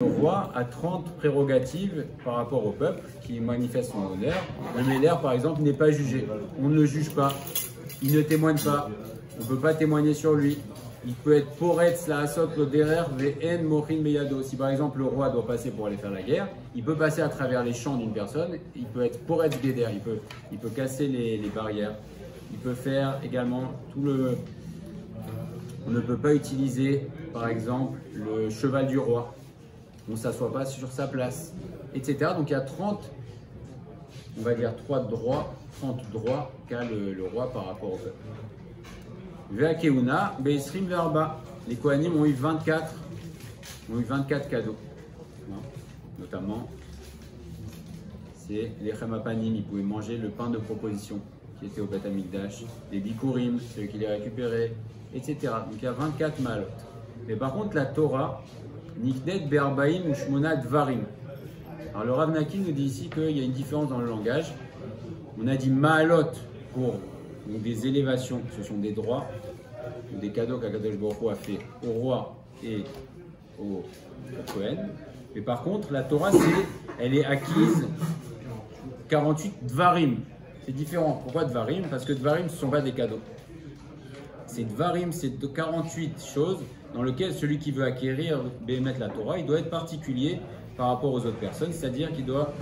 Le roi a 30 prérogatives par rapport au peuple qui manifeste son honneur. Le Méler, par exemple, n'est pas jugé. On ne le juge pas. Il ne témoigne pas. On ne peut pas témoigner sur lui. Il peut être poretz la asot lo derer ve'en mochin beyado. Si par exemple le roi doit passer pour aller faire la guerre, il peut passer à travers les champs d'une personne. Il peut être poretz geder. Il peut casser les barrières. Il peut faire également tout le. On ne peut pas utiliser, par exemple, le cheval du roi. On ne s'assoit pas sur sa place, etc. Donc il y a 30, on va dire 30 droits qu'a le roi par rapport au peuple. Ve'akeuna, be'esrim ve'arba. Les Kohanim ont eu 24 cadeaux. Notamment, c'est les chemapanim, ils pouvaient manger le pain de proposition qui était au Beth Amikdash, les bikurim, ceux qui les récupéraient, etc. Donc il y a 24 malot. Mais par contre, la Torah, Niknet Be'arbaim ou Shmona Dvarim. Alors le Rav Naki nous dit ici qu'il y a une différence dans le langage. On a dit Ma'alot pour donc des élévations, ce sont des droits, ou des cadeaux qu'Akadosh Baruch Hu a fait au roi et au Kohen. Mais par contre, la Torah, elle est acquise 48 Dvarim. C'est différent. Pourquoi Dvarim? Parce que Dvarim, ce ne sont pas des cadeaux. C'est Dvarim, c'est 48 choses dans lesquelles celui qui veut acquérir Béhémet la Torah, il doit être particulier par rapport aux autres personnes, c'est-à-dire qu'il doit,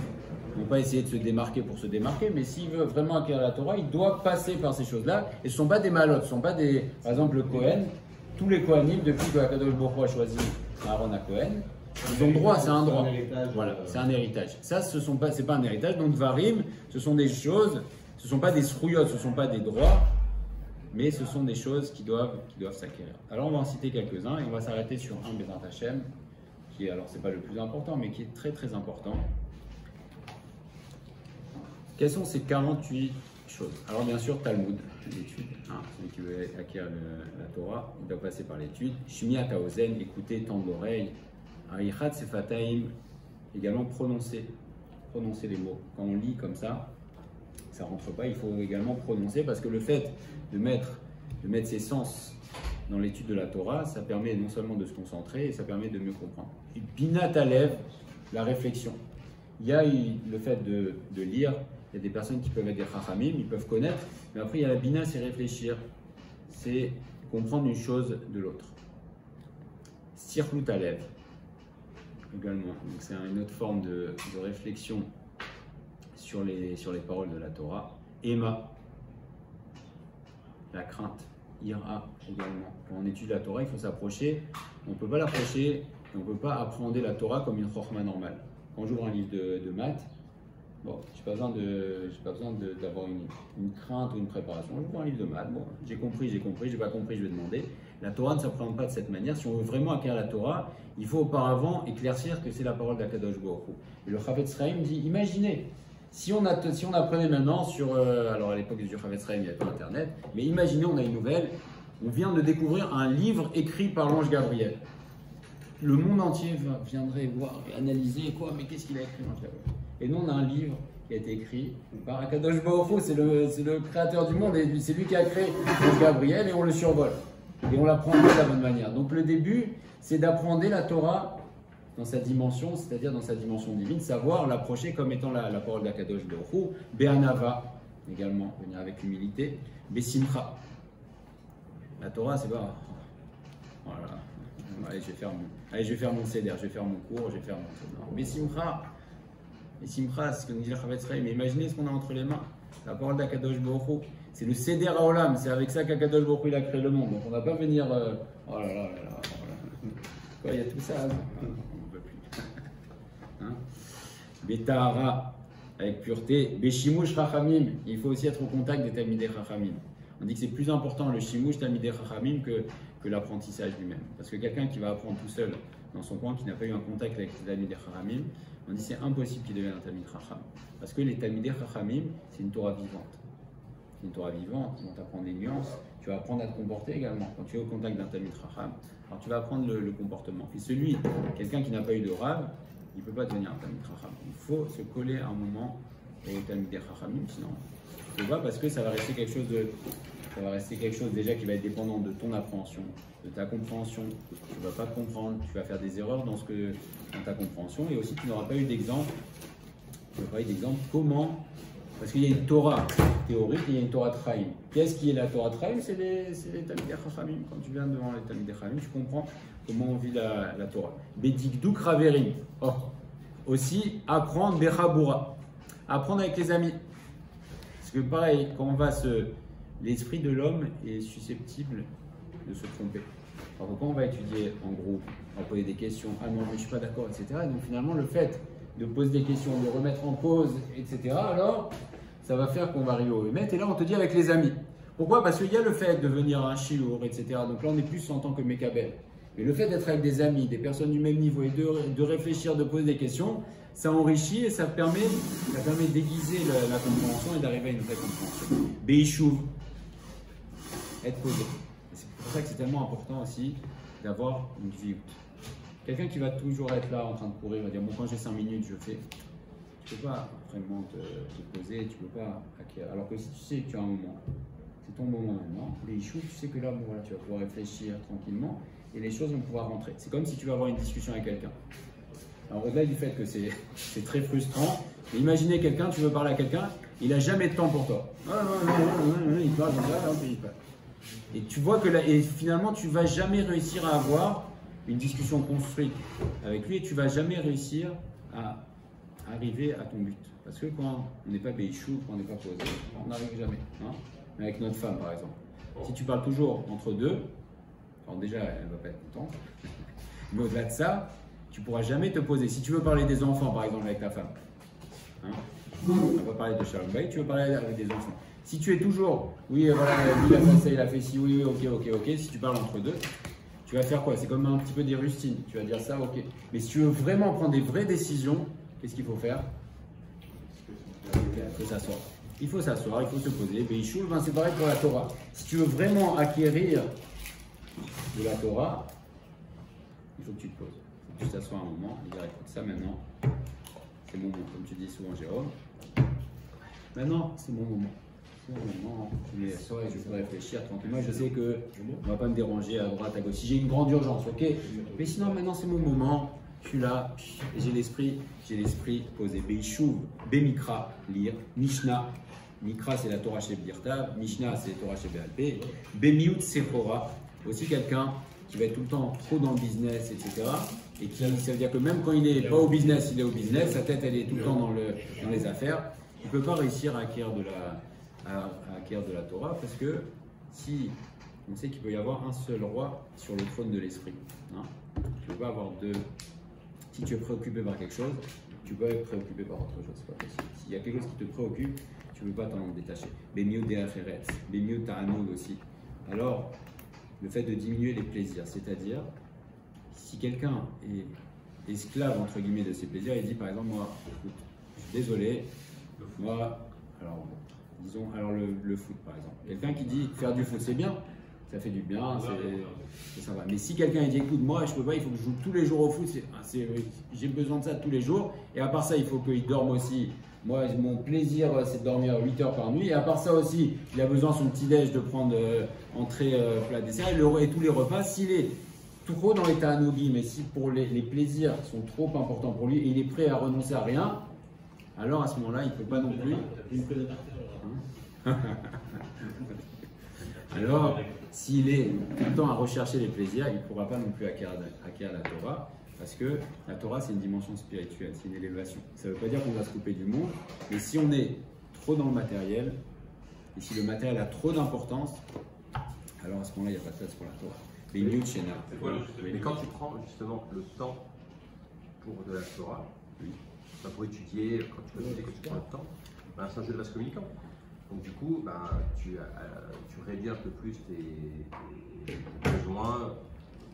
non pas essayer de se démarquer pour se démarquer, mais s'il veut vraiment acquérir la Torah, il doit passer par ces choses-là. Et ce ne sont pas des malotes, ce ne sont pas des, par exemple le Kohen, tous les Kohanim, depuis que Akadosh Baruch Hu a choisi Aaron à Kohen, ils ont droit, c'est un droit. Voilà, c'est un héritage. Ça, c'est pas un héritage. Donc Dvarim, ce sont des choses, ce ne sont pas des srouillottes, ce ne sont pas des droits, mais ce sont des choses qui doivent s'acquérir. Alors on va en citer quelques-uns et on va s'arrêter sur un Bezrat Hashem, qui alors c'est pas le plus important, mais qui est très très important. Quelles sont ces 48 choses? Alors bien sûr, Talmud, l'étude. Celui qui veut acquérir la Torah, il doit passer par l'étude. Shmiat haozen, écouter, tendre l'oreille. Arichat sefataim, également prononcer les mots. Quand on lit comme ça rentre pas, il faut également prononcer parce que le fait de mettre ses sens dans l'étude de la Torah, ça permet non seulement de se concentrer, et ça permet de mieux comprendre. Et Binat Alev, la réflexion. Il y a le fait de lire, il y a des personnes qui peuvent être des chachamim, ils peuvent connaître, mais après il y a la bina, c'est réfléchir, c'est comprendre une chose de l'autre. Sirlut Alev, également. Donc c'est une autre forme de réflexion sur les paroles de la Torah. Ema, la crainte. Ira également. Quand on étudie la Torah, il faut s'approcher. On ne peut pas l'approcher, on ne peut pas appréhender la Torah comme une chorma normale. Quand j'ouvre un livre de maths, bon, je n'ai pas besoin d'avoir une crainte ou une préparation. J'ouvre un livre de maths, bon, j'ai compris, j'ai pas compris, je vais demander. La Torah ne s'appréhende pas de cette manière. Si on veut vraiment acquérir la Torah, il faut auparavant éclaircir que c'est la parole d'Akadosh Baruch Hu. Et le Chafetz Chaim dit, imaginez, si on apprenait maintenant sur, alors à l'époque du Chafetz Chaim, il n'y avait pas Internet, mais imaginez, on a une nouvelle, on vient de découvrir un livre écrit par l'ange Gabriel. Le monde entier viendrait voir et analyser quoi, mais qu'est-ce qu'il a écrit l'ange Gabriel? Et nous, on a un livre qui a été écrit par Akadosh Baruch Hu, c'est le créateur du monde, et c'est lui qui a créé l'ange Gabriel, et on le survole. Et on l'apprend de la bonne manière. Donc le début, c'est d'apprendre la Torah dans sa dimension, c'est-à-dire dans sa dimension divine, savoir l'approcher comme étant la parole d'Akadosh Baruch Hu. Be'anava, également, venir avec humilité. Be'simcha. La Torah, c'est pas... Voilà. Allez, je vais faire mon seder, je vais faire mon cours, je vais faire mon... Be'simcha. Be'simcha, c'est ce que nous dit le Chafetz Chaim. Mais imaginez ce qu'on a entre les mains. La parole d'Akadosh Baruch Hu. C'est le seder haolam, c'est avec ça qu'Akadosh Baruch Hu il a créé le monde. Donc on ne va pas venir... Oh là là là là. Quoi, il y a tout ça, hein? Hein? Betahara, avec pureté. Beshimush Chachamim, il faut aussi être au contact des Talmidei Chachamim. On dit que c'est plus important le Shimush Talmidei Chachamim que l'apprentissage lui-même. Parce que quelqu'un qui va apprendre tout seul dans son coin, qui n'a pas eu un contact avec les Talmidei Chachamim, on dit que c'est impossible qu'il devienne un Talmid Chacham. Parce que les Talmidei Chachamim, c'est une Torah vivante. C'est une Torah vivante, ils vont t'apprendre des nuances, tu vas apprendre à te comporter également. Quand tu es au contact d'un Talmid Chacham, alors tu vas apprendre le comportement. Puis quelqu'un qui n'a pas eu de Rav, il ne peut pas devenir un Talmid Chacham. Il faut se coller à un moment au Talmidei Chachamim, sinon il ne faut pas parce que ça va rester quelque chose ça va rester quelque chose déjà qui va être dépendant de ton appréhension, de ta compréhension. Tu ne vas pas comprendre, tu vas faire des erreurs dans ta compréhension et aussi tu n'auras pas eu d'exemple. Tu n'auras pas eu d'exemple comment. Parce qu'il y a une Torah théorique et il y a une Torah Traim. Qu'est-ce qui est la Torah Traim? C'est les Talmidei Chachamim. Quand tu viens devant les Talmidei Chachamim, tu comprends comment on vit la Torah. Bedikduk Raverim. Oh. Aussi, apprendre Bechabura. Apprendre avec les amis. Parce que pareil, quand on va l'esprit de l'homme est susceptible de se tromper. Alors quand on va étudier en groupe, on va poser des questions, ah non mais je ne suis pas d'accord, etc. Et donc finalement le fait de poser des questions, de remettre en pause, etc. Alors ça va faire qu'on va arriver au Hémet. Et là on te dit avec les amis. Pourquoi? Parce qu'il y a le fait de venir à un shiur, etc. Donc là on est plus en tant que Mekabel. Mais le fait d'être avec des amis, des personnes du même niveau et de réfléchir, de poser des questions, ça enrichit et ça permet d'aiguiser la compréhension et d'arriver à une vraie compréhension. Beishuv, être posé. C'est pour ça que c'est tellement important aussi d'avoir une vie. Quelqu'un qui va toujours être là en train de courir, va dire bon quand j'ai 5 minutes je fais. Tu ne peux pas vraiment te poser, tu ne peux pas acquérir. Alors que si tu sais que tu as un moment, c'est ton moment maintenant, Beishuv, tu sais que là bon, voilà, tu vas pouvoir réfléchir tranquillement et les choses vont pouvoir rentrer. C'est comme si tu vas avoir une discussion avec quelqu'un. Alors au-delà du fait que c'est très frustrant, mais imaginez quelqu'un, tu veux parler à quelqu'un, il n'a jamais de temps pour toi. Il parle comme ça, il parle. Et tu vois que là, et finalement tu ne vas jamais réussir à avoir une discussion construite avec lui et tu ne vas jamais réussir à arriver à ton but. Parce que quand on n'est pas béichou, quand on n'est pas posé, on n'arrive jamais. Hein. Avec notre femme par exemple. Si tu parles toujours entre deux, alors déjà elle ne va pas être contente, mais au-delà de ça, tu ne pourras jamais te poser. Si tu veux parler des enfants, par exemple, avec ta femme, hein, on va parler de Shalom Bayit, tu veux parler avec des enfants. Si tu es toujours, oui, voilà, lui, il a fait ça, il a fait ci, oui, ok. Si tu parles entre deux, tu vas faire quoi? C'est comme un petit peu des rustines. Tu vas dire ça, ok. Mais si tu veux vraiment prendre des vraies décisions, qu'est-ce qu'il faut faire? Il faut s'asseoir. Il faut s'asseoir, il faut se poser. Beishuv, c'est pareil pour la Torah. Si tu veux vraiment acquérir de la Torah, il faut que tu te poses. Tu t'assois un moment et dire écoute ça maintenant, c'est mon moment, comme tu dis souvent Jérôme. Maintenant, c'est mon moment. C'est mon moment. Je m'assois et je peux réfléchir tranquillement. Je sais que on ne va pas me déranger à droite, à gauche. Si j'ai une grande urgence, ok. Mais sinon, maintenant, c'est mon moment. Je suis là et j'ai l'esprit posé. Beishuv, Bemikra, lire. Mishnah. Mikra, c'est la Torah chez Birtav. Mishnah, c'est la Torah chez Be'alpé. Bemiut, Sephora. Aussi quelqu'un qui va être tout le temps trop dans le business, etc. Et qui, ça veut dire que même quand il n'est pas au business, il est au business, sa tête elle est tout le temps dans les affaires, il ne peut pas réussir à acquérir de la Torah parce que si on sait qu'il peut y avoir un seul roi sur le trône de l'esprit. Hein, tu ne peux pas avoir deux. Si tu es préoccupé par quelque chose, tu peux être préoccupé par autre chose. C'est pas possible. S'il y a quelque chose qui te préoccupe, tu ne peux pas t'en détacher. Bemiut de'acheret, bemiut ta'anug aussi. Alors, le fait de diminuer les plaisirs, c'est-à-dire si quelqu'un est esclave entre guillemets de ses plaisirs, il dit par exemple moi, écoute, je suis désolé, moi, alors disons alors le foot par exemple. Quelqu'un qui dit faire du foot c'est bien, ça fait du bien, c'est sympa. Mais si quelqu'un dit écoute moi je peux pas, il faut que je joue tous les jours au foot, j'ai besoin de ça tous les jours, et à part ça il faut qu'il dorme aussi. Moi, mon plaisir, c'est de dormir 8 heures par nuit. Et à part ça aussi, il a besoin son petit-déj de prendre entrée, plat, dessert et tous les repas. S'il est trop dans l'état anougi, mais si pour les plaisirs sont trop importants pour lui et il est prêt à renoncer à rien, alors à ce moment-là, il ne peut pas non plus. Hein. Alors, s'il est tout le temps à rechercher les plaisirs, il ne pourra pas non plus acquérir la Torah. Parce que la Torah, c'est une dimension spirituelle, c'est une élévation. Ça ne veut pas dire qu'on va se couper du monde, mais si on est trop dans le matériel, et si le matériel a trop d'importance, alors à ce moment-là, il n'y a pas de place pour la Torah. Mais il y a de Shena. Mais quand tu prends justement le temps pour de la Torah, oui, pour étudier, quand tu prends le temps, ben, c'est un jeu de vase communicant. Donc du coup, ben, tu réduis un peu plus tes besoins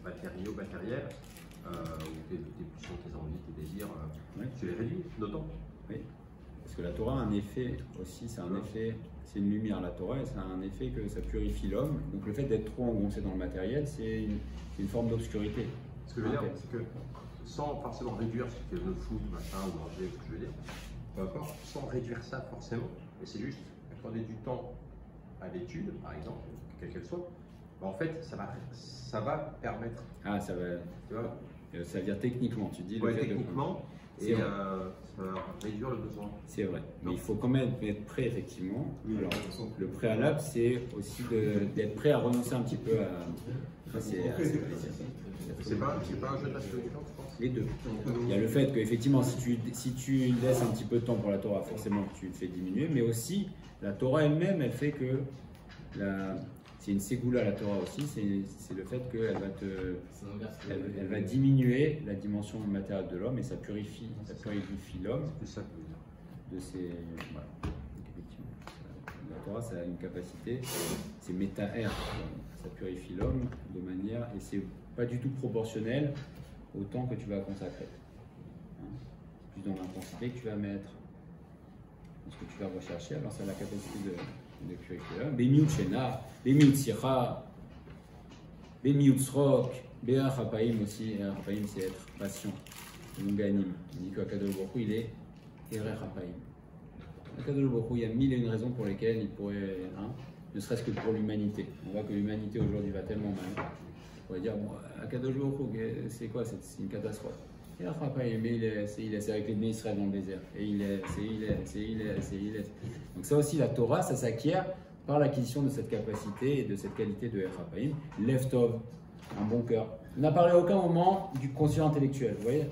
matériels. Ou tes pulsions, tes envies, tes désirs, oui. Tu les réduis d'autant. Oui, parce que la Torah a un effet aussi, c'est une lumière la Torah et ça a un effet que ça purifie l'homme. Donc le fait d'être trop engoncé dans le matériel, c'est une forme d'obscurité. Ce que je veux dire, c'est que sans forcément réduire ce que le foot, machin, ou manger, ce que je veux dire, peu importe, sans réduire ça forcément, mais c'est juste accorder du temps à l'étude, par exemple, quelle qu'elle soit, bah, en fait, ça va permettre. Ah, ça va. Tu vois, Ça veut dire techniquement, tu dis. ouais, le fait techniquement, de... et ça va réduire le besoin. C'est vrai, mais Non. il faut quand même être prêt, effectivement. Oui, Alors, de toute façon. le préalable, c'est aussi d'être prêt à renoncer un petit peu à. C'est pas un jeu de masculinité, je pense. Les deux. Il y a le fait qu'effectivement, si tu laisses un petit peu de temps pour la Torah, forcément, tu te fais diminuer, mais aussi, la Torah elle-même, elle fait que. C'est une ségoula, la Torah aussi, c'est le fait qu'elle elle va diminuer la dimension matérielle de l'homme et ça purifie l'homme C'est ça que je veux dire. de ses. Voilà. Donc, effectivement, la Torah, ça a une capacité, c'est méta-air, ça purifie l'homme de manière, et c'est pas du tout proportionnel au temps que tu vas consacrer. Hein. Plus dans l'intensité que tu vas mettre, dans ce que tu vas rechercher, alors ça a la capacité de purifier l'homme. Bémiout Shena, Bémiout Sira, Bémiout Srok, Béa Chapaim aussi, Chapaim c'est être patient, longanim. On dit qu'Akadosh Baruch Hu, il est Erer Chapaim. Akadosh Baruch Hu, il y a mille et une raisons pour lesquelles il pourrait, ne serait-ce que pour l'humanité. On voit que l'humanité aujourd'hui va tellement mal. On pourrait dire, bon, Akadosh Baruch Hu, c'est quoi? C'est une catastrophe. Et après, mais c'est avec les Bnei Israël dans le désert. Et il est. Donc ça aussi, la Torah, ça s'acquiert par l'acquisition de cette capacité et de cette qualité de Echapaim. Lev Tov, un bon cœur. On n'a parlé à aucun moment du quotient intellectuel, vous voyez?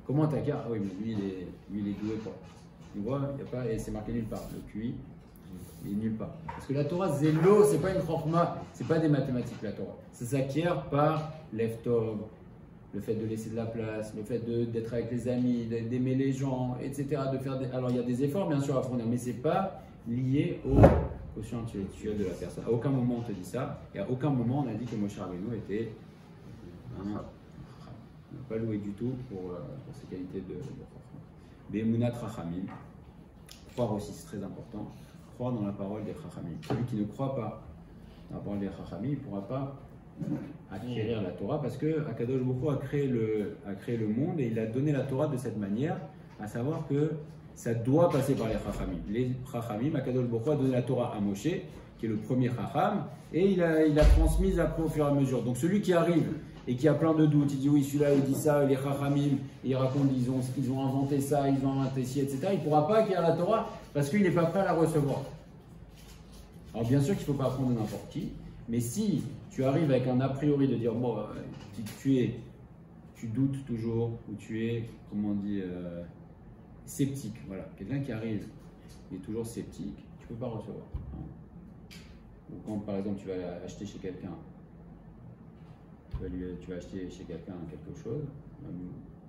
Comment t'acquiert? Ah oui, mais lui, il est doué, quoi. Tu vois, il n'y a pas, et c'est marqué nulle part. Le QI, il est nulle part. Parce que la Torah, zélo, c'est pas une chorma, c'est pas des mathématiques, la Torah. Ça s'acquiert par Lev Tov. Le fait de laisser de la place, le fait d'être avec les amis, d'aimer les gens, etc. Alors il y a des efforts bien sûr à fournir, mais ce n'est pas lié au quotient intellectuel de la personne. À aucun moment on te dit ça, et à aucun moment on a dit que Moshe Rabbeinu était on n'a pas loué du tout pour ses qualités de chacham. Be'emunat Chachamim, croire aussi c'est très important, croire dans la parole des Chachamim. Celui qui ne croit pas dans la parole des Chachamim, il ne pourra pas acquérir la Torah parce que Akadosh Baruch Hu a créé le monde et il a donné la Torah de cette manière, à savoir que ça doit passer par les Chachamim. Les Chachamim, Akadosh Baruch Hu a donné la Torah à Moshe, qui est le premier Chacham, et il a transmise après au fur et à mesure. Donc celui qui arrive et qui a plein de doutes, il dit oui, celui-là il dit ça, les Chachamim, ils racontent ils ont inventé ça, ils ont inventé ci, etc. Il ne pourra pas acquérir la Torah parce qu'il n'est pas prêt à la recevoir. Alors bien sûr qu'il ne faut pas apprendre de n'importe qui, mais si tu arrives avec un a priori de dire bon, tu doutes toujours ou tu es, comment on dit, sceptique. Voilà, quelqu'un qui arrive et est toujours sceptique, tu ne peux pas recevoir. Hein. Ou quand par exemple tu vas acheter chez quelqu'un, tu vas acheter chez quelqu'un quelque chose,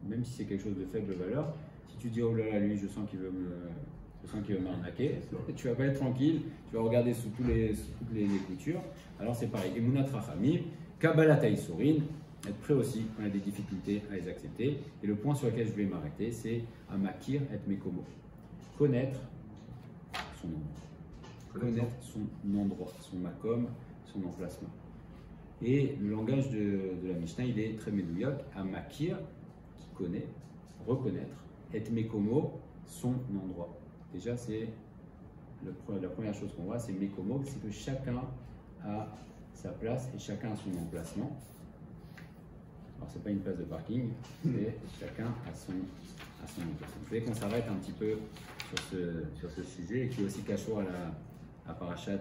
même si c'est quelque chose de faible valeur, si tu dis oh là là, lui je sens qu'il veut m'arnaquer, tu vas pas être tranquille, tu vas regarder sous toutes les coutures. Alors c'est pareil, Emunat Rachamim, Kabbalat Haïsourin, être prêt aussi quand il y a des difficultés à les accepter. Et le point sur lequel je vais m'arrêter, c'est Amakir et Mekomo. Connaître son endroit. Connaître son endroit, son makom, son emplacement. Et le langage de la Mishnah, il est très médouillak. Amakir, qui connaît, reconnaître, et Mekomo, son endroit. Déjà, c'est la première chose qu'on voit, c'est Mekomo, c'est que chacun a sa place et chacun a son emplacement. Alors, c'est pas une place de parking, mais chacun a son emplacement. Je voulais qu'on s'arrête un petit peu sur ce sujet et qui est aussi cachot à Parashat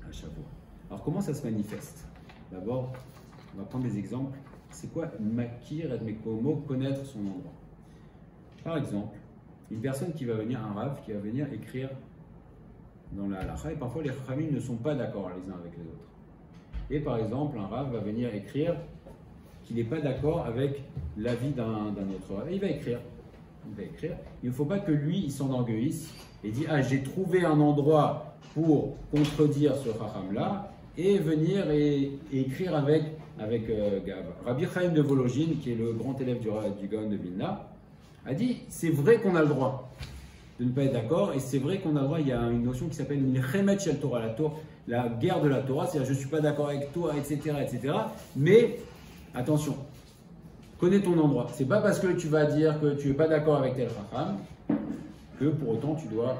à Shavuot. Alors, comment ça se manifeste? D'abord, on va prendre des exemples. C'est quoi Makir et Mekomo, connaître son endroit? Par exemple, une personne qui va venir, un rav, qui va venir écrire dans la halakha, et parfois les chachamim ne sont pas d'accord les uns avec les autres. Et par exemple, un rav va venir écrire qu'il n'est pas d'accord avec l'avis d'un autre rav. Et il va écrire. Il ne faut pas que lui, il s'enorgueillisse et dit « Ah, j'ai trouvé un endroit pour contredire ce chacham-là » et venir et écrire avec Gav. Rabbi Chaim de Vologine, qui est le grand élève du Gaon de Vilna, a dit c'est vrai qu'on a le droit de ne pas être d'accord, et c'est vrai qu'on a le droit, il y a une notion qui s'appelle Milchemet Shel Torah, la guerre de la Torah, c'est-à-dire je ne suis pas d'accord avec toi, etc., mais attention, connais ton endroit. C'est pas parce que tu vas dire que tu n'es pas d'accord avec tel Chacham que pour autant tu dois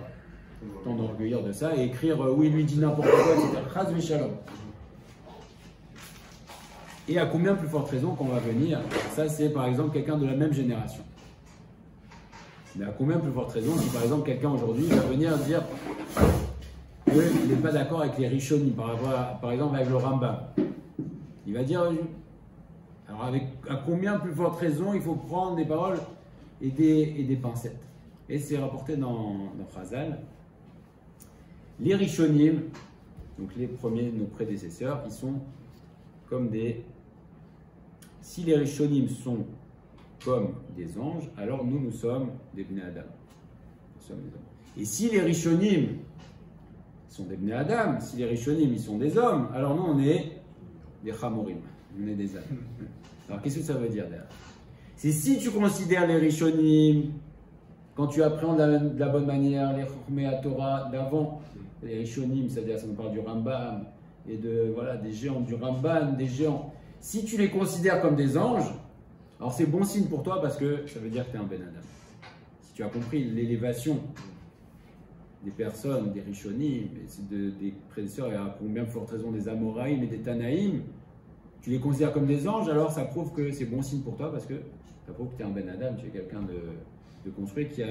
t'en orgueillir de ça et écrire oui, lui dit n'importe quoi, etc. Chas v'shalom. Et à combien plus forte raison qu'on va venir, ça c'est par exemple quelqu'un de la même génération. Mais à combien plus forte raison si par exemple quelqu'un aujourd'hui va venir dire qu'il n'est pas d'accord avec les Rishonim, par exemple avec le Rambam. Il va dire, alors à combien plus forte raison il faut prendre des paroles et des pincettes. Et c'est rapporté dans Chazal. Les Rishonim, donc les premiers, nos prédécesseurs, ils sont comme des... Si les Rishonim sont comme des anges, alors nous sommes des Bnei Adam. Nous sommes des hommes. Et si les Rishonim sont des Bnei Adam, si les Rishonim ils sont des hommes, alors nous on est des Chamorim, on est des âmes. Alors qu'est-ce que ça veut dire derrière? C'est si tu considères les Rishonim, quand tu appréhendes de la bonne manière, les Chokmei Torah d'avant, les Rishonim, c'est-à-dire ça nous parle du Rambam et voilà, des géants, du Ramban, des géants. Si tu les considères comme des anges, alors c'est bon signe pour toi parce que ça veut dire que tu es un Ben Adam. Si tu as compris l'élévation des personnes, des Rishonim, des prédécesseurs, et à combien de forte raison des Amoraïm et des Tanaïm, tu les considères comme des anges, alors ça prouve que c'est bon signe pour toi parce que ça prouve que tu es un Ben Adam, tu es quelqu'un de construit qui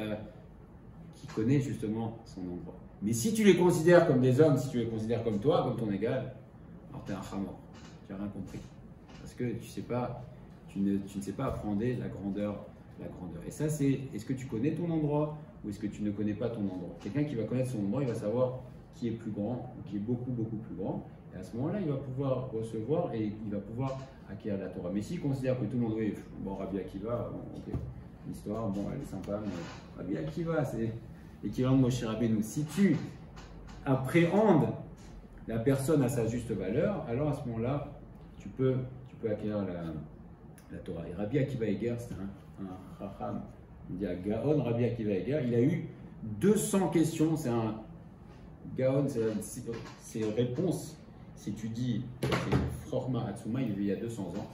connaît justement son endroit. Mais si tu les considères comme des hommes, si tu les considères comme toi, comme ton égal, alors tu es un Chamor, tu n'as rien compris. Parce que tu ne sais pas appréhender la grandeur. Et ça, c'est, est-ce que tu connais ton endroit ou est-ce que tu ne connais pas ton endroit? Quelqu'un qui va connaître son endroit, il va savoir qui est plus grand, qui est beaucoup, beaucoup plus grand. Et à ce moment-là, il va pouvoir recevoir et il va pouvoir acquérir la Torah. Mais s'il considère que tout le monde, oui, bon, Rabbi Akiva, bon, ok, l'histoire, bon, elle est sympa, mais Rabbi Akiva, c'est l'équivalent de Moshe Rabbeinu. Si tu appréhendes la personne à sa juste valeur, alors à ce moment-là, tu peux acquérir la Torah. Et Rabbi Akiva Eger, c'est un Chacham, il dit à Gaon, Rabbi Akiva Eger, il a eu 200 questions, c'est un Gaon, c'est réponses. Si tu dis, c'est Chorma Hatsuma, il vivait il y a 200 ans.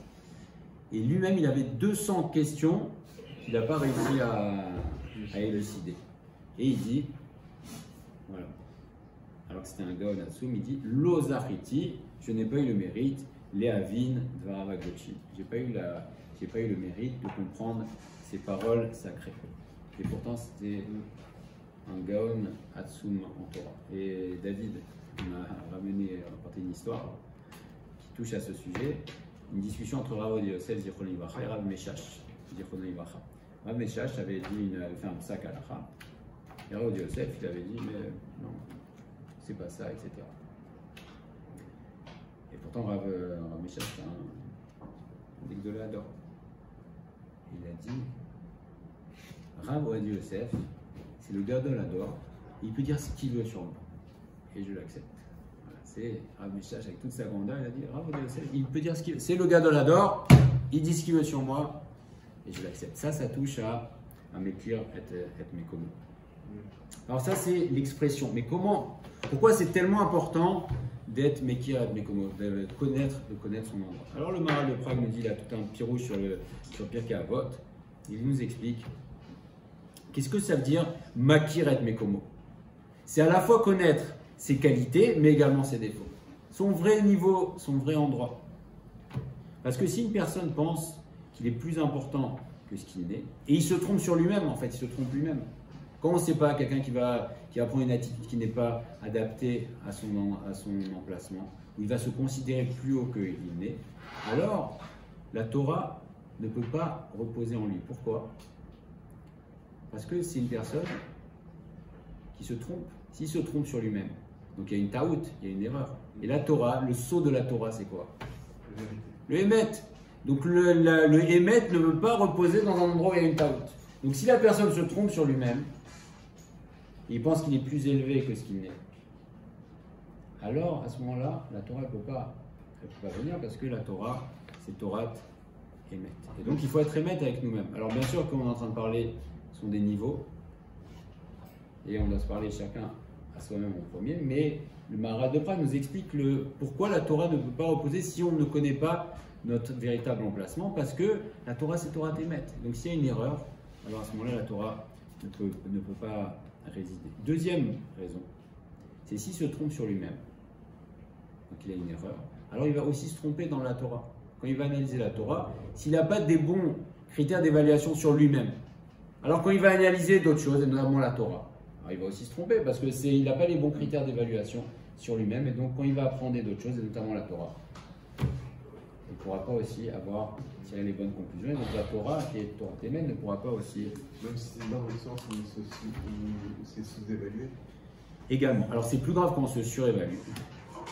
Et lui-même, il avait 200 questions qu'il n'a pas réussi à élucider. Et il dit, voilà, alors que c'était un Gaon Hatsum, il dit, Lozachiti, je n'ai pas eu le mérite, Léavin Dvaravagochi. J'ai pas eu le mérite de comprendre ces paroles sacrées. Et pourtant, c'était un Gaon Hatsum en Torah. Et David m'a rapporté une histoire qui touche à ce sujet, une discussion entre Rav Yosef Zichrono Livracha et Rav Meshash Zichrono Livracha. Rav Meshash avait fait un psak halacha, et Rav Yosef il avait dit mais non, c'est pas ça, etc. Et pourtant Rav Meshash c'est un Gdolador. Il a dit Rav Yosef c'est le Gdolador, il peut dire ce qu'il veut sur moi. Et je l'accepte. Voilà, c'est Rav Meshash avec toute sa grandeur, il a dit Rav Yosef, il peut dire ce qu'il veut. C'est le gars de l'adore, il dit ce qu'il veut sur moi, et je l'accepte. Ça touche à Mekir et Mekomo. Alors ça c'est l'expression. Mais pourquoi c'est tellement important d'être Mekir et Mekomo, de connaître son endroit? Alors le Maharal de Prague nous dit, il a tout un petit rouge sur Pirkei Avot, il nous explique qu'est-ce que ça veut dire Makir et Mekomo. C'est à la fois connaître ses qualités, mais également ses défauts. Son vrai niveau, son vrai endroit. Parce que si une personne pense qu'il est plus important que ce qu'il n'est, et il se trompe sur lui-même, en fait, il se trompe lui-même. Quand on ne sait pas, quelqu'un qui va prendre une attitude qui n'est pas adaptée à son emplacement, où il va se considérer plus haut qu'il n'est, alors la Torah ne peut pas reposer en lui. Pourquoi? Parce que c'est une personne qui se trompe. S'il se trompe sur lui-même, donc il y a une taout, il y a une erreur. Et la Torah, le sceau de la Torah, c'est quoi? Le émet. Donc le émet ne veut pas reposer dans un endroit où il y a une taout. Donc si la personne se trompe sur lui-même, il pense qu'il est plus élevé que ce qu'il n'est, alors à ce moment-là, la Torah ne peut pas venir parce que la Torah, c'est Torah émet. Et donc il faut être émet avec nous-mêmes. Alors bien sûr, comme on est en train de parler, ce sont des niveaux. Et on doit se parler chacun à soi-même en premier, mais le Maharal de Prague nous explique pourquoi la Torah ne peut pas reposer si on ne connaît pas notre véritable emplacement, parce que la Torah c'est Torah Témet. Donc s'il y a une erreur, alors à ce moment-là la Torah ne peut pas résider. Deuxième raison, c'est s'il se trompe sur lui-même, donc il a une erreur, alors il va aussi se tromper dans la Torah. Quand il va analyser la Torah, s'il n'a pas des bons critères d'évaluation sur lui-même, alors quand il va analyser d'autres choses, et notamment la Torah, alors il va aussi se tromper parce qu'il n'a pas les bons critères d'évaluation sur lui-même, et donc quand il va apprendre d'autres choses, et notamment la Torah, il ne pourra pas aussi tirer les bonnes conclusions, et donc la Torah, qui est Torah Témen, ne pourra pas aussi... Même si c'est dans le sens où c'est sous-évalué. Également. Alors c'est plus grave quand on se surévalue,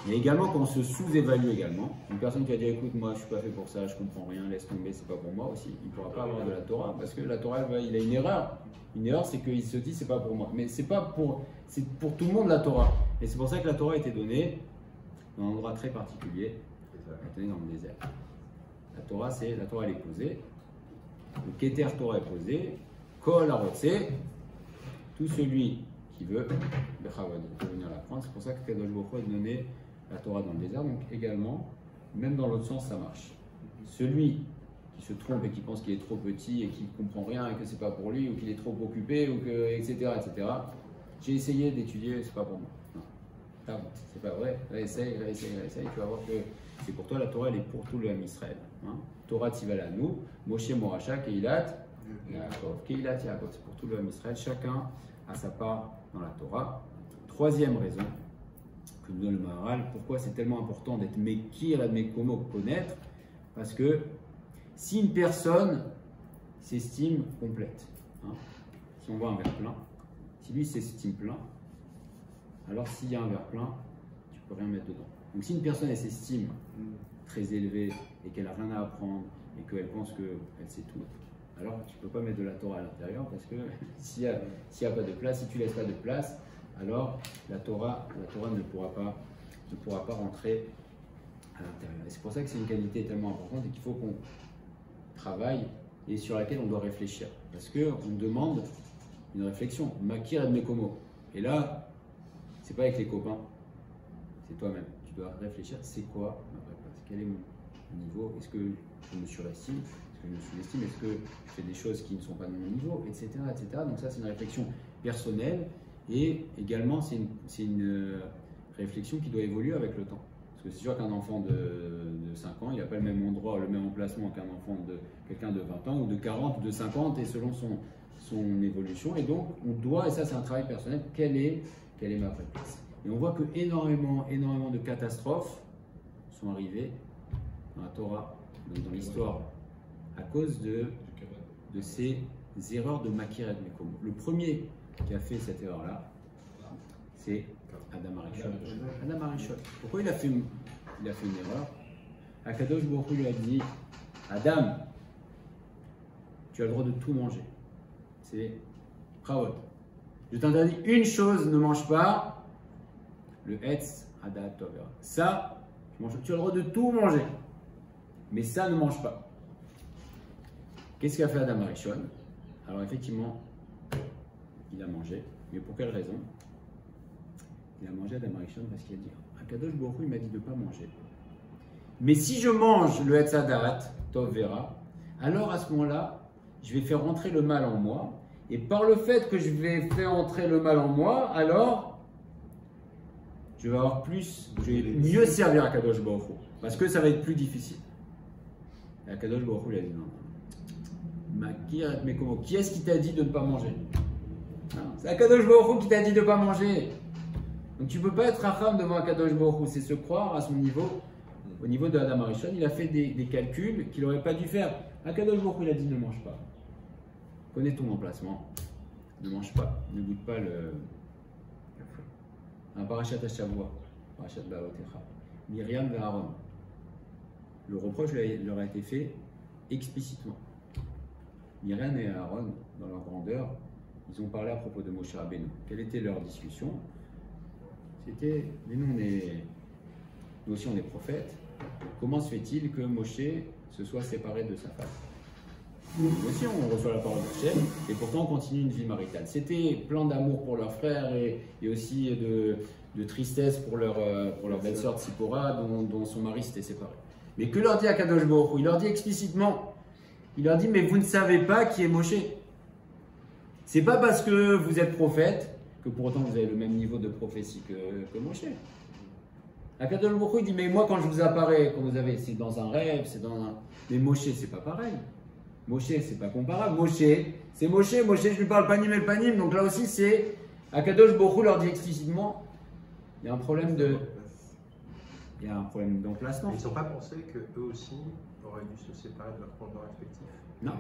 mais également quand on se sous-évalue également. Une personne qui va dire écoute, moi je suis pas fait pour ça, je comprends rien, laisse tomber, c'est pas pour moi aussi. Il ne pourra pas avoir de la Torah parce que la Torah, il a une erreur. Une erreur, c'est qu'il se dit c'est pas pour moi. Mais c'est pour tout le monde la Torah. Et c'est pour ça que la Torah a été donnée dans un endroit très particulier, elle est donnée dans le désert. La Torah, elle est posée. Le Keter Torah est posé. Kol Arotse, tout celui qui veut venir l'apprendre. C'est pour ça que Kadosh Baruch Hu a donné la Torah dans le désert. Donc également, même dans l'autre sens, ça marche. Celui qui se trompe et qui pense qu'il est trop petit et qui ne comprend rien et que c'est pas pour lui ou qu'il est trop occupé ou que etc. J'ai essayé d'étudier, c'est pas pour moi. Non, c'est pas vrai. Réessaye. Tu vas voir que c'est pour toi. La Torah, elle est pour tout le Ham Israël. Hein. Torah Tzivalanu, Moshe Moracha, Keilat, Yaakov. Keilat Yaakov, c'est pour tout le Ham Israël. Chacun a sa part dans la Torah. Troisième raison que nous donne le Maharal, pourquoi c'est tellement important d'être Mekir et Mekomo, connaître, parce que si une personne s'estime complète, hein, si on voit un verre plein, si lui s'estime plein, alors s'il y a un verre plein, tu peux rien mettre dedans. Donc si une personne elle s'estime très élevée et qu'elle n'a rien à apprendre et qu'elle pense qu'elle sait tout, alors tu ne peux pas mettre de la Torah à l'intérieur parce que s'il n'y a pas de place, si tu ne laisses pas de place, alors la Torah ne pourra pas rentrer à l'intérieur. Et c'est pour ça que c'est une qualité tellement importante et qu'il faut qu'on travaille et sur laquelle on doit réfléchir. Parce qu'on demande une réflexion, Makir et Mekomo. Et là, c'est pas avec les copains, c'est toi-même. Tu dois réfléchir, c'est quoi ma vraie place? Quel est mon niveau? Est-ce que je me surestime? Est-ce que je me sous-estime? Est-ce que je fais des choses qui ne sont pas de mon niveau? Etc. Donc ça, c'est une réflexion personnelle et également, c'est une réflexion qui doit évoluer avec le temps. Parce que c'est sûr qu'un enfant de 5 ans, il n'a pas le même endroit, le même emplacement qu'un enfant de quelqu'un de 20 ans ou de 40 ou de 50 et selon son évolution. Et donc, on doit, et ça c'est un travail personnel, quelle est ma vraie place? Et on voit que énormément de catastrophes sont arrivées dans la Torah, dans l'histoire, à cause de ces erreurs de Makir et Mekomo. Le premier qui a fait cette erreur-là, c'est Adam Arishon. Adam Arishon. Pourquoi il a fait une erreur? Akadosh Baruch Hu lui a dit Adam, tu as le droit de tout manger. C'est Pravot. Je t'interdis une chose, ne mange pas le Etz Adat Tovera. Ça, tu as le droit de tout manger. Mais ça, ne mange pas. Qu'est-ce qu'a fait Adam Arishon? Alors, effectivement, il a mangé. Mais pour quelle raison? Il a mangé Adam Arishon parce qu'il a dit Akadosh Baruch Hu m'a dit de ne pas manger. Mais si je mange le Etz Adat Tovera, alors à ce moment-là, je vais faire entrer le mal en moi. Et par le fait que je vais faire entrer le mal en moi, alors je vais mieux servir à Kadosh Baruch Hu. Parce que ça va être plus difficile. Et Kadosh Baruch Hu, il a dit non. Makir, mais comment? Qui est-ce qui t'a dit de ne pas manger? C'est Kadosh Baruch Hu qui t'a dit de ne pas manger. Donc tu ne peux pas être racham devant Kadosh Baruch Hu, c'est se croire à son niveau. Au niveau de Adam Arishon, il a fait des calculs qu'il n'aurait pas dû faire. Kadosh Baruch Hu, il a dit ne mange pas. Connais ton emplacement, ne mange pas, ne goûte pas le feu. Un parachat Hashavua, parachat Baotecha, Myriam et Aaron. Le reproche leur a été fait explicitement. Myriam et Aaron, dans leur grandeur, ils ont parlé à propos de Moshe Rabbeinu. Quelle était leur discussion? C'était, mais nous aussi on est prophètes. Comment se fait-il que Moshe se soit séparé de sa femme? Nous aussi, on reçoit la parole de Hachem et pourtant on continue une vie maritale. C'était plein d'amour pour leur frère et aussi de tristesse pour leur belle-sœur Tzipora dont son mari s'était séparé. Mais que leur dit Akadosh Baruch Hu? Il leur dit explicitement, il leur dit mais vous ne savez pas qui est Moshe. C'est pas parce que vous êtes prophète que pour autant vous avez le même niveau de prophétie que Moshe. Akadosh Baruch Hu, il dit, mais moi quand je vous apparais, quand vous avez, c'est dans un rêve, c'est dans un... Mais Moshe, c'est pas pareil. Moshe, c'est pas comparable. Moshe, c'est Moshe, je lui parle panim et panim, donc là aussi c'est... Akadosh Baruch Hu leur dit explicitement, il y a un problème d'emplacement. Ils n'ont pas pensé qu'eux aussi auraient dû se séparer de leurs conjoints respectifs. Non.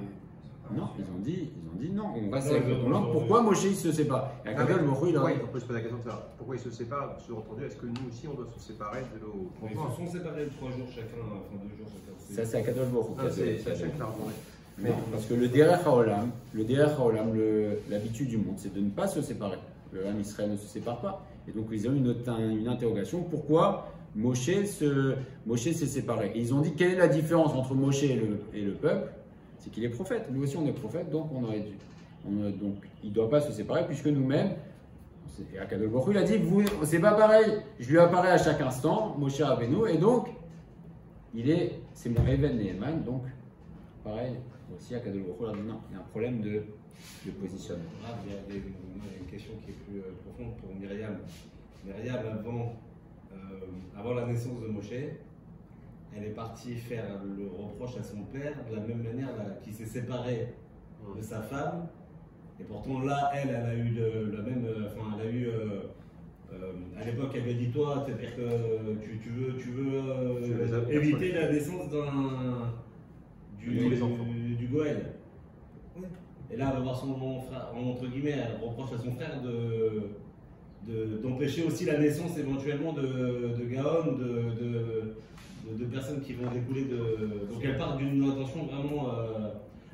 Non, ils ont dit non, on reste avec le blanc. Pourquoi Moshe il se sépare? Et Akadosh Baruch Hu, il on peut se poser la question de ça. Pourquoi ils se séparent? Sous-entendu, est-ce que nous aussi on doit se séparer de nos conjoints? Ils se sont séparés de 3 jours chacun, enfin 2 jours chacun. Ça c'est Akadosh Baruch Hu. C'est Hachem qui l'a demandé. Non, parce que le Derech HaOlam, l'habitude du monde, c'est de ne pas se séparer. Le Ham Israël ne se sépare pas. Et donc ils ont une interrogation. Pourquoi Moshe s'est séparé? Et ils ont dit quelle est la différence entre Moshe et le peuple? C'est qu'il est prophète. Nous aussi on est prophète, donc on aurait dû. Donc il ne doit pas se séparer puisque nous-mêmes, et Akadosh Baruch Hu, il a dit c'est pas pareil. Je lui apparais à chaque instant, Moshe Rabbeinu, et donc c'est mon Even Neheman, donc pareil. Aussi, Akadosh Baruch Hu leur dit non, il y a un problème de positionnement. Il y a une question qui est plus profonde pour Myriam. Myriam, avant la naissance de Moshe, elle est partie faire le reproche à son père de la même manière qu'il s'est séparé de sa femme. Et pourtant là, elle a eu la même. Enfin, elle a eu. À l'époque, elle lui a dit toi, c'est-à-dire que tu veux éviter la naissance du Goël. Et là, elle va voir son frère, entre guillemets, elle reproche à son frère d'empêcher aussi la naissance éventuellement de Gaon, de personnes qui vont découler de. Donc elle part d'une intention vraiment.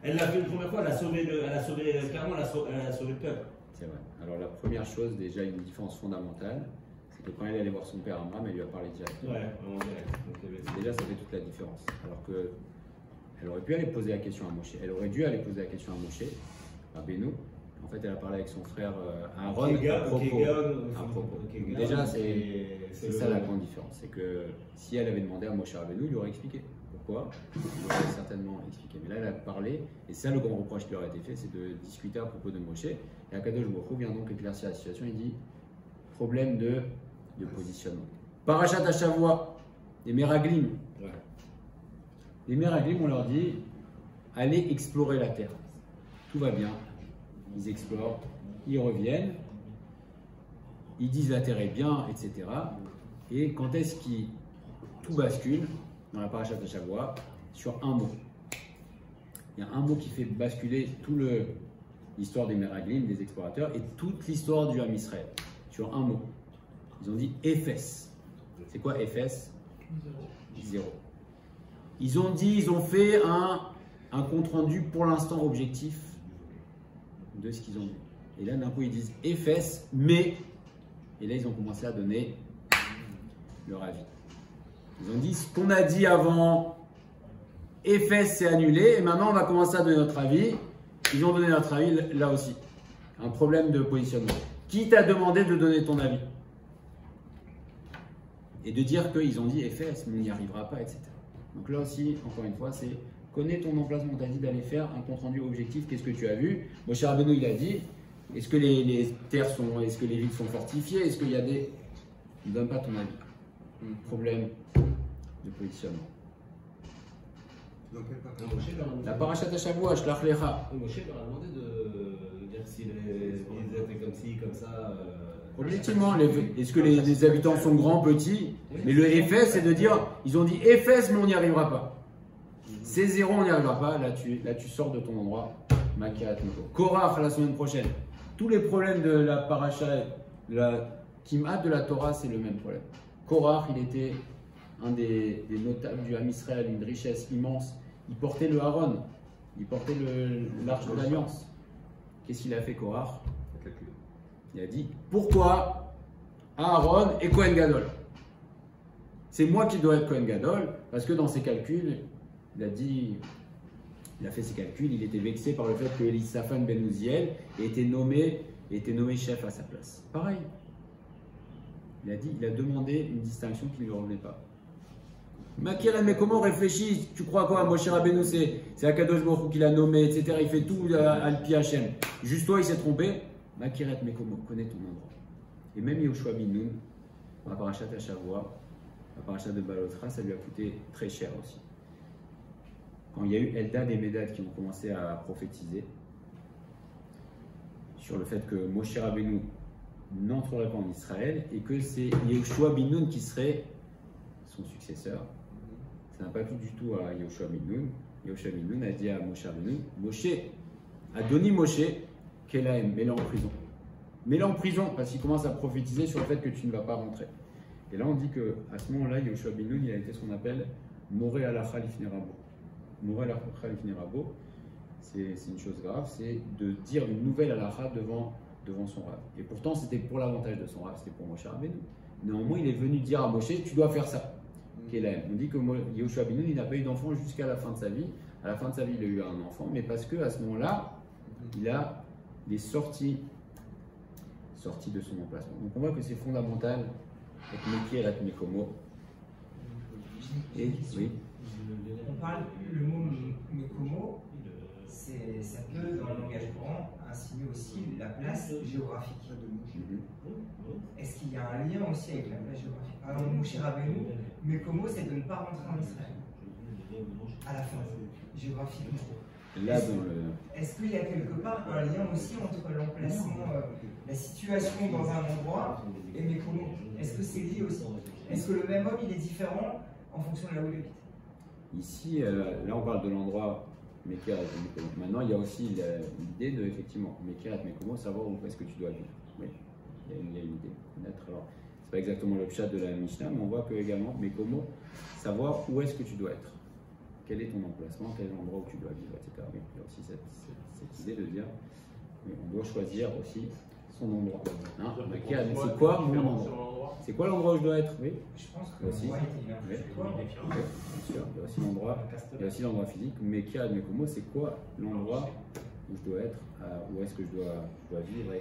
Elle l'a fait une première fois, elle a sauvé clairement, elle a sauvé le peuple. C'est vrai. Alors la première chose, déjà une différence fondamentale, c'est que quand elle allait voir son père Amram, elle lui a parlé directement. Ouais, en direct. Donc, déjà, ça fait toute la différence. Alors que elle aurait pu aller poser la question à Moshe. Elle aurait dû aller poser la question à Moshe, à Beno. En fait, elle a parlé avec son frère Aaron à propos. Déjà, c'est ça la grande différence. C'est que si elle avait demandé à Moshe Rabbeinu, il lui aurait expliqué pourquoi. Il aurait certainement expliqué. Mais là, elle a parlé, et c'est ça le grand reproche qui leur a été fait, c'est de discuter à propos de Moshe. Et Akadosh Baruch Hu vient donc éclaircir la situation. Il dit problème de positionnement. Parashat Hashavua, les Meraglim. ouais. Les Meraglim, on leur dit allez explorer la terre. Tout va bien. Ils explorent, ils reviennent, ils disent la terre est bien, etc. Et quand est-ce qu'ils tout bascule dans la parashat Hashavua sur un mot? Il y a un mot qui fait basculer toute l'histoire des Meraglim, des explorateurs, et toute l'histoire du Ham Israël sur un mot. Ils ont dit Éphes. C'est quoi Éphes? Zéro. Ils ont fait un compte rendu pour l'instant objectif de ce qu'ils ont vu. Et là, d'un coup, ils disent Éphes, mais. Et là, ils ont commencé à donner leur avis. Ils ont dit ce qu'on a dit avant, Éphes, c'est annulé, et maintenant, on va commencer à donner notre avis. Ils ont donné notre avis là aussi. Un problème de positionnement. Qui t'a demandé de donner ton avis? Et de dire qu'ils ont dit Éphes, mais on n'y arrivera pas, etc. Donc là aussi, encore une fois, c'est connais ton emplacement. On t'a dit d'aller faire un compte rendu objectif. Qu'est-ce que tu as vu? Moshe Rabbeinu, il a dit est-ce que les terres est-ce que les villes sont fortifiées? Est-ce qu'il y a des. Ne donne pas ton avis. Problème de positionnement. La parashat Hashavua, Shlach Lecha. Moshe leur a demandé de dire si les étaient comme ci, comme ça. Objectivement, est-ce que les habitants sont grands, petits? Mais le Éphes, c'est de dire ils ont dit Éphes, mais on n'y arrivera pas. C'est zéro, on n'y arrivera pas. Là, tu sors de ton endroit. Makirat Moko. Korach, la semaine prochaine. Tous les problèmes de la paracha, la Kimat de la Torah, c'est le même problème. Korach, il était un des notables du Ham Israël, une richesse immense. Il portait le Haron, il portait l'arche de l'Alliance. Qu'est-ce qu'il a fait, Korach? Il a dit pourquoi Aaron et Kohen Gadol? C'est moi qui dois être Kohen Gadol, parce que dans ses calculs, il a fait ses calculs, il était vexé par le fait que Elisaphan ben Uziel était nommé chef à sa place. Pareil. Il a demandé une distinction qui ne lui revenait pas. Makirem, mais comment réfléchis? Tu crois quoi? Moshe Rabbeinu, c'est Akadosh Baruch Hu qui l'a nommé, etc. Il fait tout Al-Pi Hashem. Juste toi, il s'est trompé. Makiret Mekomo, connais ton endroit. Et même Yoshua bin Nun, la parachat à Shavua, la parachat de Balotra, ça lui a coûté très cher aussi. Quand il y a eu Eldad et Medad qui ont commencé à prophétiser sur le fait que Moshe Rabbeinu n'entrerait pas en Israël et que c'est Yoshua bin Nun qui serait son successeur, ça n'a pas plu du tout à Yoshua bin Nun. Yoshua bin Nun a dit à Moshe Rabbeinu, Moshe, Adoni Moshe, Kelaem, mets-le en prison. Mets-le en prison parce qu'il commence à prophétiser sur le fait que tu ne vas pas rentrer. Et là on dit qu'à ce moment-là, Yoshua bin Nun, il a été ce qu'on appelle Moré Alacha Lifnei Rabo. Moré Alacha Lifnei Rabo, c'est une chose grave, c'est de dire une nouvelle Alacha devant son rave. Et pourtant c'était pour l'avantage de son rave, c'était pour Moshe Rabbeinu. Néanmoins, il est venu dire à Moshe, tu dois faire ça. On dit que Yoshua bin Nun, il n'a pas eu d'enfant jusqu'à la fin de sa vie. À la fin de sa vie, il a eu un enfant, mais parce qu'à ce moment-là, il est sorti de son emplacement. Donc on voit que c'est fondamental avec Meki et avec Mekomo. Et oui. On parle, le mot Mekomo, ça peut, dans le langage courant, insinuer aussi la place géographique. Est-ce qu'il y a un lien aussi avec la place géographique? Par exemple, Moshe Rabbeinu, Mekomo, c'est de ne pas rentrer en Israël. À la fin, géographiquement. Est-ce qu'il y a quelque part un lien aussi entre l'emplacement, la situation dans un endroit et Mekomo? Est-ce que c'est lié aussi? Est-ce que le même homme, il est différent en fonction de là où il habite? Ici, là on parle de l'endroit Mekirat et Mekomo. Maintenant, il y a aussi l'idée de, effectivement, Mekirat et Mekomo, savoir où est-ce que tu dois vivre. Oui, il y a une idée, connaître. Alors, c'est pas exactement le pshat de la Mishnah, mais on voit que également, Mekomo, savoir où est-ce que tu dois être. Quel est ton emplacement, quel est l'endroit où tu dois vivre, etc. Oui, il y a aussi cette idée de dire, oui, on doit choisir aussi son endroit. Hein, c'est quoi mon endroit? C'est quoi l'endroit où je dois être? Oui, je pense que aussi. Oui, bien sûr. Il y a aussi l'endroit physique, mais qui a Mekomo, c'est quoi l'endroit où je dois être, où est-ce que je dois vivre,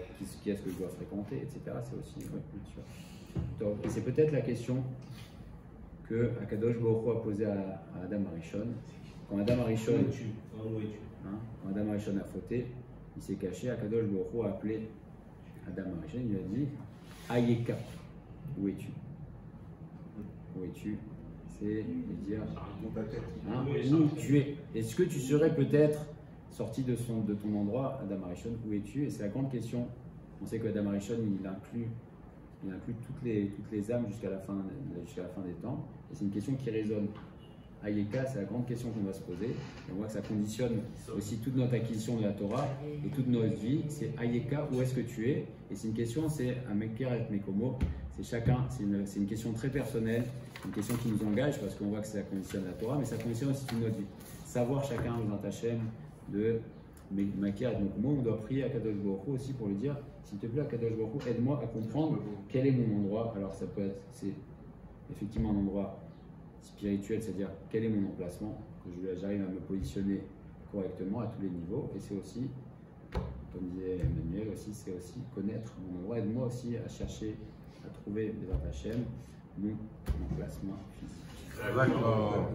qui est-ce que je dois fréquenter, etc. C'est aussi, oui, bien sûr. Donc, et c'est peut-être la question que Akadosh Baruch Hu a posée à Adam Arishon. Quand Adam Arishon, quand Adam Arishon a fauté, il s'est caché. Akadosh Baruch Hu a appelé Adam Arishon, il lui a dit Ayeka, où es-tu? Où es-tu? C'est dire où tu es. Est-ce que tu serais peut-être sorti de ton endroit, Adam Arishon, où es-tu? Et c'est la grande question. On sait que Adam Arishon, il inclut toutes les âmes jusqu'à la fin des temps. Et c'est une question qui résonne. Ayeka, c'est la grande question qu'on va se poser. Et on voit que ça conditionne aussi toute notre acquisition de la Torah et toute notre vie. C'est Ayeka, où est-ce que tu es? Et c'est une question, c'est un Meker et Mekomo. C'est une question très personnelle, une question qui nous engage parce qu'on voit que ça conditionne la Torah, mais ça conditionne aussi toute notre vie. Savoir chacun dans Hachem de Meker et Mekomo, on doit prier à Kadosh Baruch Hu aussi pour lui dire, s'il te plaît, Kadosh Baruch Hu, aide-moi à comprendre quel est mon endroit. Alors ça peut être, c'est effectivement un endroit spirituel, c'est-à-dire quel est mon emplacement, que j'arrive à me positionner correctement à tous les niveaux. Et c'est aussi, comme disait Emmanuel aussi, c'est aussi connaître mon endroit. Aide-moi aussi à chercher, à trouver des Hachem, mon emplacement physique. D'accord.